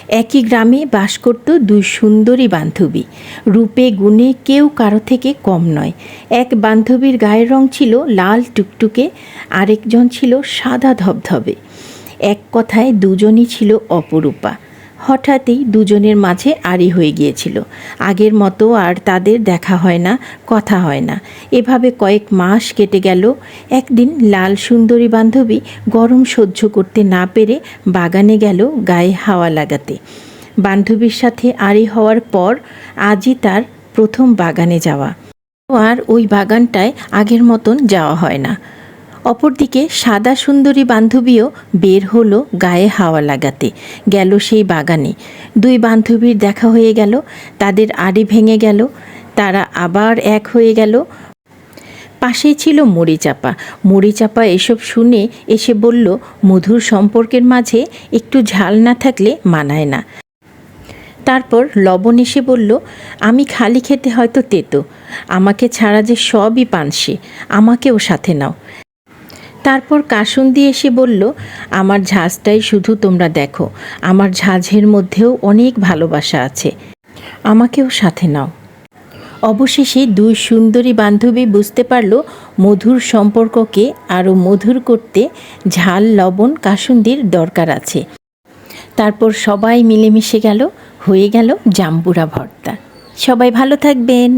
একই গ্রামে বাস করত দুই সুন্দরী বান্ধবী। রূপে গুণে কেউ কারো থেকে কম নয়। এক বান্ধবীর গায়ের রং ছিল লাল টুকটুকে, আরেকজন ছিল সাদা ধবধবে। এক কথায় দুজনই ছিল অপরূপা। হঠাৎই দুজনের মাঝে আড়ি হয়ে গিয়েছিল। আগের মতো আর তাদের দেখা হয় না, কথা হয় না। এভাবে কয়েক মাস কেটে গেল। একদিন লাল সুন্দরী বান্ধবী গরম সহ্য করতে না পেরে বাগানে গেল গায়ে হাওয়া লাগাতে। বান্ধবীর সাথে আড়ি হওয়ার পর আজই তার প্রথম বাগানে যাওয়া। আর ওই বাগানটায় আগের মতন যাওয়া হয় না। অপরদিকে সাদা সুন্দরী বান্ধবীও বের হলো গায়ে হাওয়া লাগাতে, গেল সেই বাগানে। দুই বান্ধবীর দেখা হয়ে গেল, তাদের আড়ি ভেঙে গেল, তারা আবার এক হয়ে গেল। পাশেই ছিল মরিচাপা। মরিচাপা এসব শুনে এসে বলল, মধুর সম্পর্কের মাঝে একটু ঝাল না থাকলে মানায় না। তারপর লবণ এসে বলল, আমি খালি খেতে হয়তো তেতো, আমাকে ছাড়া যে সবই পানসে, আমাকেও সাথে নাও। তারপর কাসুন্দি এসে বলল, আমার ঝাঁজটাই শুধু তোমরা দেখো, আমার ঝাঁঝের মধ্যেও অনেক ভালোবাসা আছে, আমাকেও সাথে নাও। অবশেষে দুই সুন্দরী বান্ধবী বুঝতে পারল মধুর সম্পর্ককে আরও মধুর করতে ঝাল, লবণ, কাসুন্দির দরকার আছে। তারপর সবাই মিলেমিশে গেল, হয়ে গেল জাম্বুরা ভর্তা। সবাই ভালো থাকবেন।